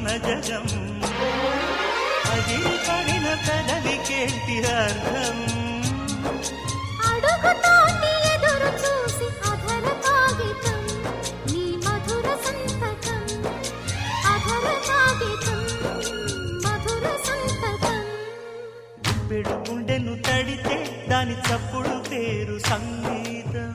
జగం అది పడిన పెదవికేంటి అర్థం అడుగుతోటి ఎదురు చూసి అధర కాగితం నీ మధుర సంతకం అధర కాగితం మధుర సంతకం గుప్పెడు గుండెను తడితే దాని చప్పుడు పేరు సంగీతం